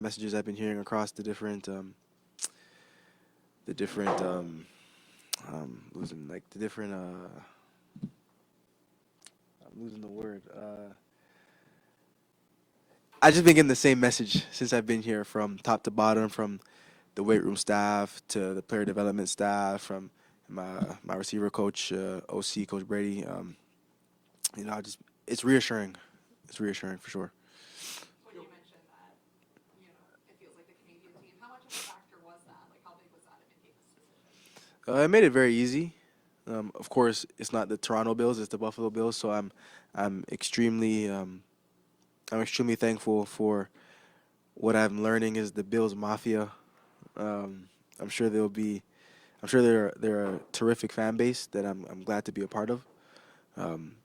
messages I've been hearing across the different losing like the different I'm losing the word. I just been getting the same message since I've been here, from top to bottom, from the weight room staff to the player development staff, from my receiver coach, OC Coach Brady. I just it's reassuring. It's reassuring for sure. When you mentioned that, it feels like the Canadian team, how much of a factor was that? Like, how big was that in making this decision? It made it very easy. Of course, it's not the Toronto Bills; it's the Buffalo Bills. So I'm extremely I'm extremely thankful for what I'm learning is the Bills Mafia. Um, I'm sure they'll be. I'm sure they're a terrific fan base that I'm glad to be a part of. Um,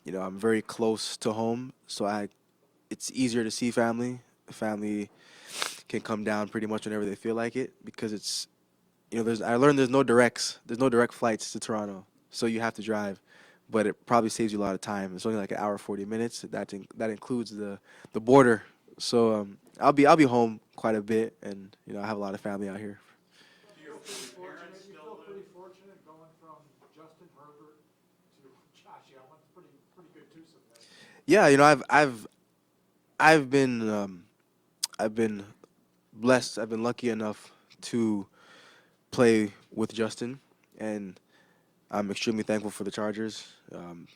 I'm very close to home, so I it's easier to see family. Family can come down pretty much whenever they feel like it, because it's there's I learned there's no direct flights to Toronto, so you have to drive, but it probably saves you a lot of time. It's only like an hour 40 minutes. That includes the border, so I'll be home quite a bit, and I have a lot of family out here. Do your parents still live? Pretty fortunate going from Justin Herbert to Josh Allen. It's pretty good twosome there. Yeah, I've been I've been blessed. I've been lucky enough to play with Justin, and I'm extremely thankful for the Chargers,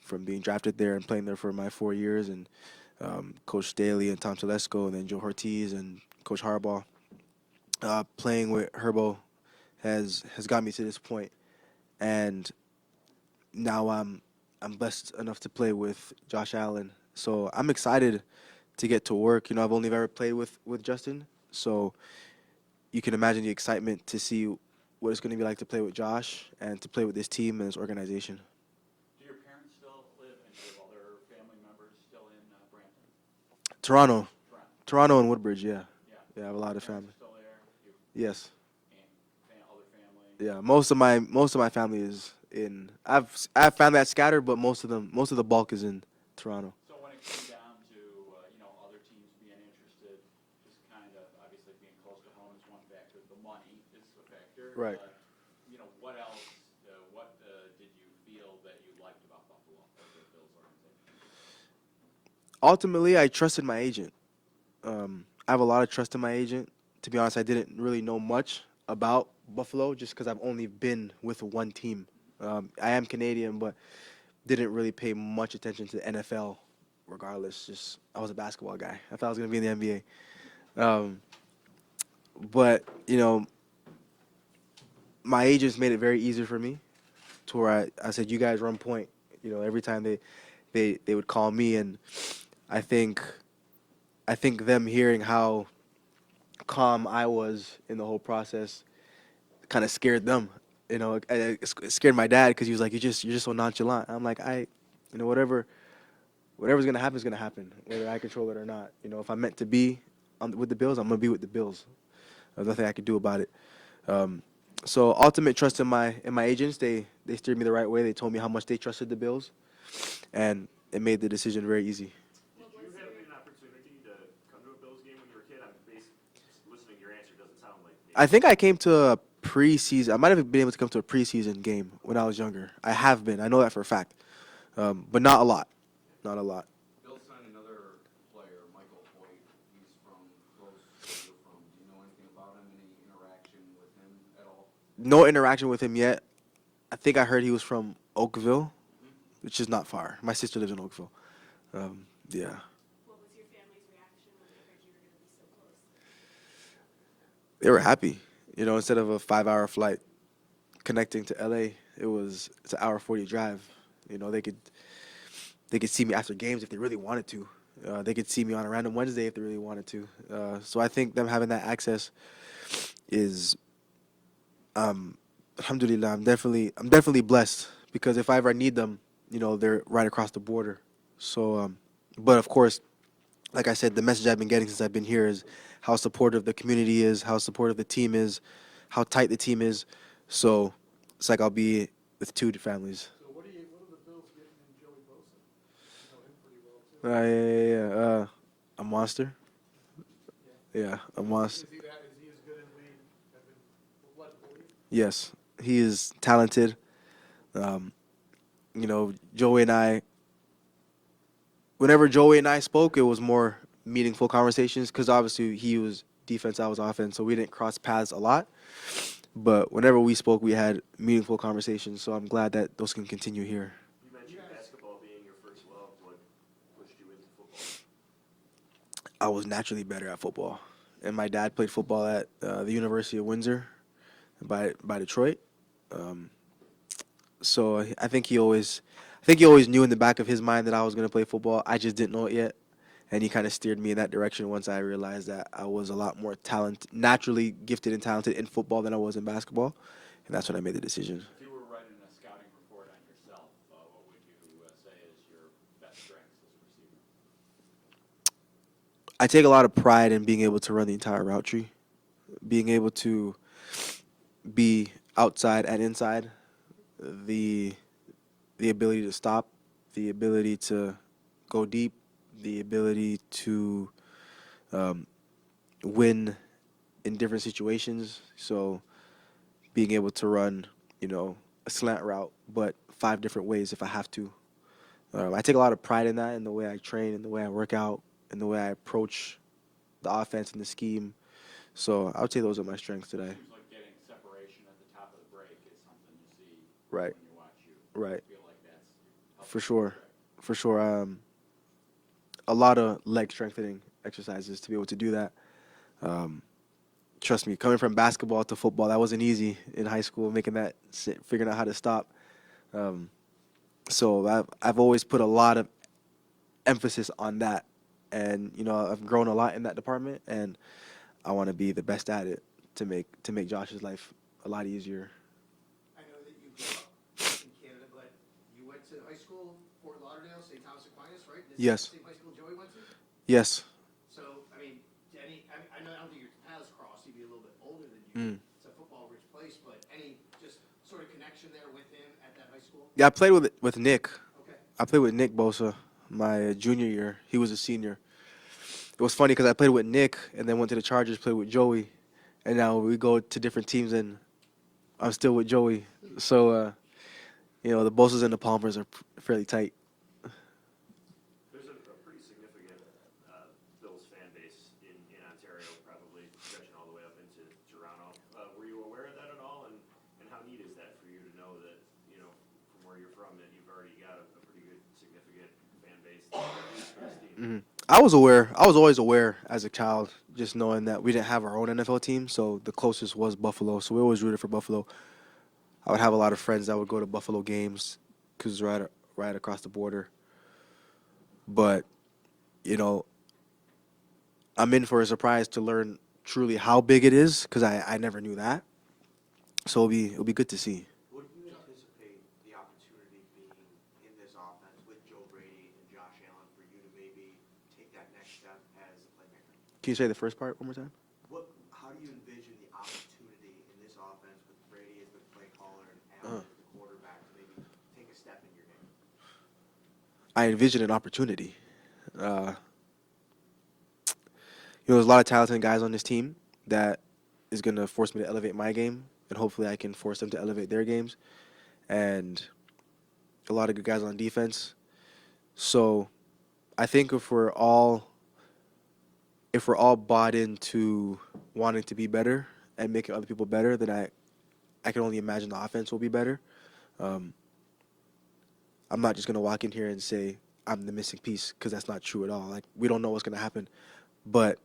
from being drafted there and playing there for my 4 years, and Coach Staley and Tom Telesco, and then Joe Ortiz and Coach Harbaugh. Playing with Herbo has got me to this point, and now I'm blessed enough to play with Josh Allen. So I'm excited to get to work. I've only ever played with Justin, so you can imagine the excitement to see what it's going to be like to play with Josh and to play with this team and this organization. Do your parents still live, and do you have other family members still in Brampton? Toronto, Toronto. Toronto and Woodbridge. Yeah, Yeah. yeah, I have a lot of Parents family. are still there. You Yes, and other family. yeah. Most of my family is in. I have family that's scattered, but most of the bulk is in Toronto. So when it came down to other teams being interested, just kind of obviously being close to home is one factor. The money is a factor. Right. What else? What did you feel that you liked about Buffalo or the Bills organization? Ultimately, I trusted my agent. I have a lot of trust in my agent. To be honest, I didn't really know much about Buffalo just because I've only been with one team. I am Canadian, but didn't really pay much attention to the NFL. Regardless, just I was a basketball guy. I thought I was gonna be in the NBA. But my agents made it very easy for me, to where I said, "You guys run point." Every time they would call me, and I think I think them hearing how calm I was in the whole process kind of scared them. It scared my dad, because he was like, "You're just so nonchalant." I'm like, whatever's gonna happen is gonna happen, whether I control it or not. If I'm meant to be with the Bills, I'm gonna be with the Bills. There's nothing I can do about it. Um, so ultimate trust in my agents. They steered me the right way. They told me how much they trusted the Bills, and it made the decision very easy. What Did was you have your an opportunity to come to a Bills game when you were a kid? I'm based, just listening to your answer doesn't sound like I maybe. think I came to a preseason. I might have been able to come to a preseason game when I was younger. I have been. I know that for a fact, but not a lot. Not a lot. Bill signed another player, Michael Hoyt. He's from close where you're from. Do you know anything about him? Any interaction with him at all? No interaction with him yet. I think I heard he was from Oakville, which is not far. My sister lives in Oakville. Yeah. what was your family's reaction when they heard you were going to be so close? They were happy. Instead of a 5-hour flight connecting to LA, it's an hour 40 drive. They could see me after games if they really wanted to. They could see me on a random Wednesday if they really wanted to. So I think them having that access is, alhamdulillah. I'm definitely blessed, because if I ever need them, they're right across the border. So, but of course, like I said, the message I've been getting since I've been here is how supportive the community is, how supportive the team is, how tight the team is. So it's like I'll be with two families. So what are the Bills getting in Joey Bosa? You know him pretty well too. Yeah, yeah, yeah. A monster. Yeah, a monster. Is he as good as we have been led to believe? Yes, he is talented. Um, Joey and I. Whenever Joey and I spoke, it was more meaningful conversations because obviously he was defense, I was offense, so we didn't cross paths a lot. But whenever we spoke, we had meaningful conversations. So I'm glad that those can continue here. You mentioned basketball being your first love. What pushed you into football? I was naturally better at football, and my dad played football at the University of Windsor, by Detroit. Um, so I think he always knew in the back of his mind that I was gonna play football. I just didn't know it yet, and he kind of steered me in that direction once I realized that I was a lot more naturally gifted and talented in football than I was in basketball, and that's when I made the decision. If you were writing a scouting report on yourself, what would you say is your best strengths as a receiver? I take a lot of pride in being able to run the entire route tree, being able to be outside and inside, the the ability to stop, the ability to go deep, the ability to um, win in different situations. So being able to run, a slant route, but 5 different ways if I have to. I take a lot of pride in that, in the way I train, in the way I work out, in the way I approach the offense and the scheme. So I would say those are my strengths today. Seems like getting separation at the top of the break is something you see Right. when you watch you. Right. I feel like that's For sure. For sure. A lot of leg strengthening exercises to be able to do that. Um, Trust me, coming from basketball to football, that wasn't easy in high school. Figuring out how to stop. Um, so I've always put a lot of emphasis on that, and I've grown a lot in that department, and I want to be the best at it to make Josh's life a lot easier. I know that you grew up in Canada, but you went to high school, Fort Lauderdale, St. Thomas Aquinas, right? This is Yes. the same high school Joey went to? Yes. So, I mean, I don't think your paths crossed, he'd be a little bit older than you. Mm. It's a football-rich place, but any just sort of connection there with him at that high school? Yeah, I played with Nick. Okay. I played with Nick Bosa my junior year. He was a senior. It was funny because I played with Nick and then went to the Chargers, played with Joey, and now we go to different teams and I'm still with Joey. So, the Bosas and the Palmers are fairly tight. There's a pretty significant Bills fan base in Ontario, probably stretching all the way up into Toronto. Were you aware of that at all? And how neat is that for you to know that, from where you're from, that you've already got a pretty good, significant fan base that's esteemed? I was aware. I was always aware as a child, just knowing that we didn't have our own NFL team, so the closest was Buffalo. So we always rooted for Buffalo. I would have a lot of friends that would go to Buffalo games because it's right across the border. But, I'm in for a surprise to learn truly how big it is because I never knew that. So it'll be good to see. What do you anticipate the opportunity being in this offense with Joe Brady and Josh Allen for you to maybe take that next step as a playmaker? Can you say the first part one more time? How do you envision the opportunity in this offense with Brady as the play caller and Allen as the quarterback to maybe take a step in your game? I envision an opportunity. There's a lot of talented guys on this team that is going to force me to elevate my game, and hopefully I can force them to elevate their games. And a lot of good guys on defense. So I think if we're all bought into wanting to be better and making other people better, then I can only imagine the offense will be better. I'm not just going to walk in here and say I'm the missing piece because that's not true at all. Like, we don't know what's going to happen. But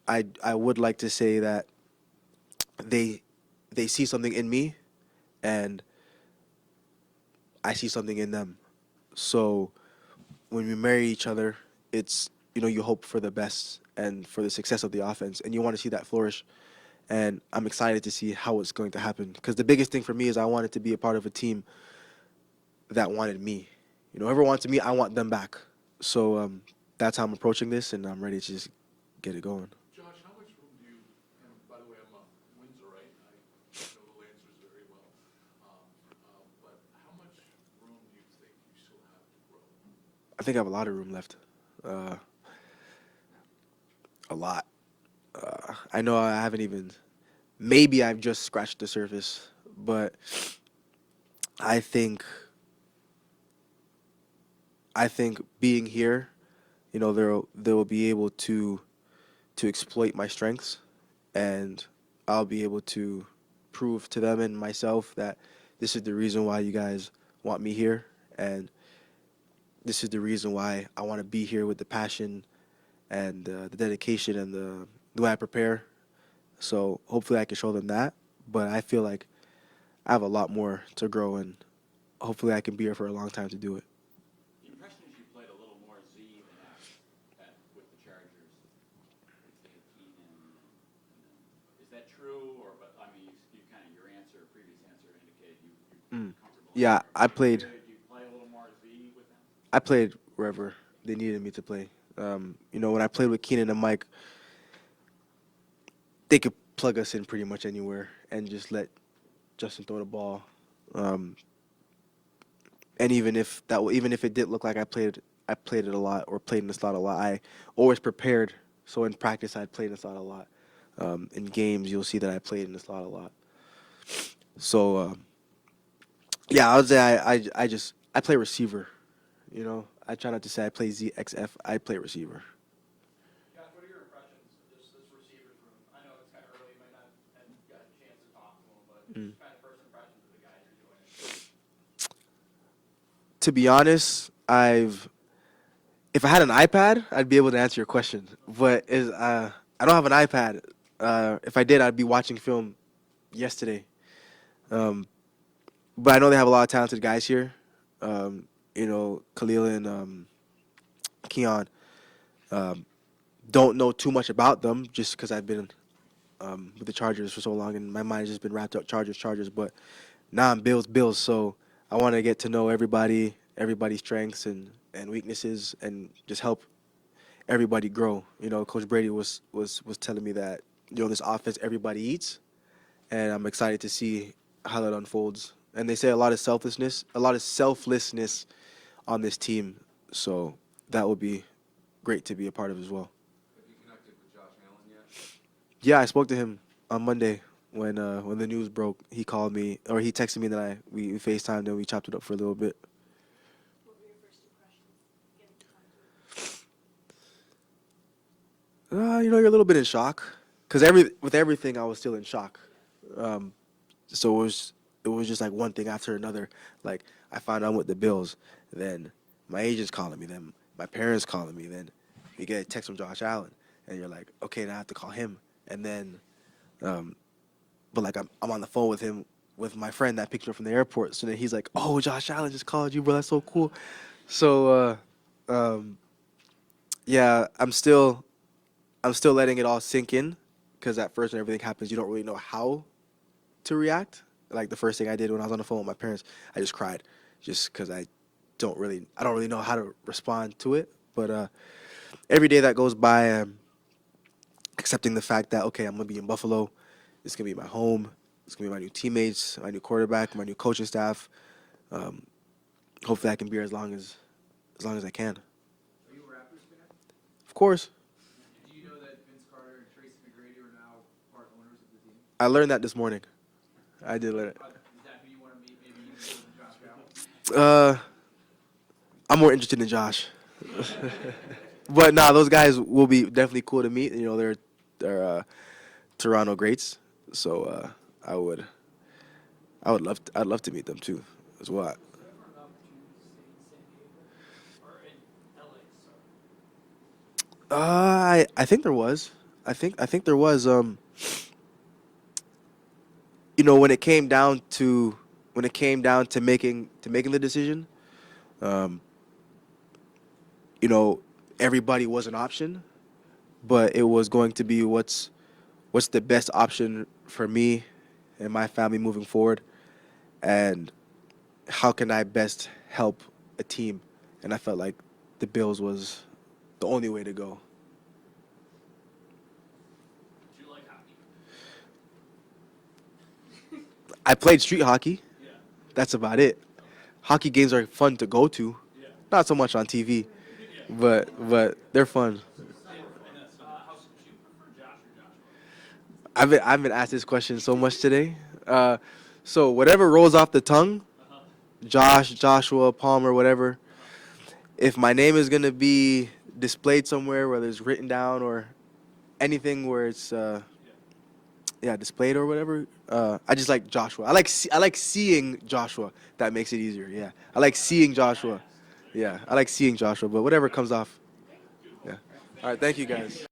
I would like to say that they see something in me and I see something in them. So when we marry each other, it's, you hope for the best and for the success of the offense, and you want to see that flourish. And I'm excited to see how it's going to happen because the biggest thing for me is I wanted to be a part of a team that wanted me. Whoever wants me, I want them back. So that's how I'm approaching this, and I'm ready to just get it going. Josh, how much room do you, and by the way, I'm a Windsorite, I know the Lancers very well, but how much room do you think you still have to grow? I think I have a lot of room left. A lot. I know I haven't even. Maybe I've just scratched the surface, but I think I think being here, they will be able to exploit my strengths, and I'll be able to prove to them and myself that this is the reason why you guys want me here, and this is the reason why I want to be here with the passion and the dedication and the way I prepare. So hopefully I can show them that. But I feel like I have a lot more to grow, and hopefully I can be here for a long time to do it. The impression is you played a little more Z than F with the Chargers. Say Keenan, is that true, or but I mean, you kind of your previous answer indicated you comfortable. Yeah, I played. Did you play a little more Z with them? I played wherever they needed me to play. When I played with Keenan and Mike, they could plug us in pretty much anywhere and just let Justin throw the ball. And even if it did look like I played it a lot or played in the slot a lot, I always prepared. So in practice, I'd play in the slot a lot. In games, you'll see that I played in the slot a lot. So yeah, I would say I play receiver. I try not to say I play ZXF. I play receiver. Josh, what are your impressions of this receivers room? I know it's kind of early, you might not have got a chance to talk to them, but just kind of first impressions of the guys you're joining. To be honest, if I had an iPad, I'd be able to answer your question. But I don't have an iPad. If I did, I'd be watching film yesterday. But I know they have a lot of talented guys here. Khalil and Keon. Don't know too much about them just because I've been with the Chargers for so long, and my mind has just been wrapped up Chargers. But now I'm Bills. So I want to get to know everybody's strengths and weaknesses, and just help everybody grow. Coach Brady was telling me that this offense everybody eats, and I'm excited to see how that unfolds. And they say a lot of selflessness on this team. So that would be great to be a part of as well. Have you connected with Josh Allen yet? Yeah, I spoke to him on Monday when the news broke. He called me, or he texted me that we FaceTimed and we chopped it up for a little bit. What were your first impressions getting to talk to him? You're a little bit in shock, because with everything I was still in shock. So it was just like one thing after another. Like, I found out with the Bills, then my agent's calling me, then my parents calling me, then you get a text from Josh Allen, and you're like, okay, now I have to call him, and then, but like I'm on the phone with him with my friend that picked me up from the airport. So then he's like, oh, Josh Allen just called you, bro. That's so cool. So yeah, I'm still letting it all sink in, because at first when everything happens, you don't really know how to react. Like the first thing I did when I was on the phone with my parents, I just cried, just because I don't really know how to respond to it. But every day that goes by, I'm accepting the fact that, okay, I'm gonna be in Buffalo. It's gonna be my home. It's gonna be my new teammates, my new quarterback, my new coaching staff. Hopefully, I can be here as long as I can. Are you a Raptors fan? Of course, Do you know that Vince Carter and Tracy McGrady are now part owners of the team? I learned that this morning. I did learn it. Is that who you want to meet? Maybe you more than Josh Allen? I'm more interested in Josh. But nah, those guys will be definitely cool to meet. They're Toronto greats. So I'd love to meet them too, as well. Was there ever an opportunity to stay in San Diego or in LA? Sorry. I think there was. I think there was. When it came down to making the decision, everybody was an option, but it was going to be what's the best option for me and my family moving forward, and how can I best help a team. And I felt like the Bills was the only way to go. Do you like hockey? I played street hockey. Yeah. That's about it. Hockey games are fun to go to. Yeah. Not so much on TV, but they're fun. How I've been asked this question so much today. So whatever rolls off the tongue, Josh, Joshua, Palmer, whatever. If my name is gonna be displayed somewhere, whether it's written down or anything where it's displayed or whatever, I just like Joshua. I like seeing Joshua. That makes it easier. Yeah, I like seeing Joshua. Yeah, I like seeing Joshua. But whatever comes off. Yeah. All right. Thank you guys.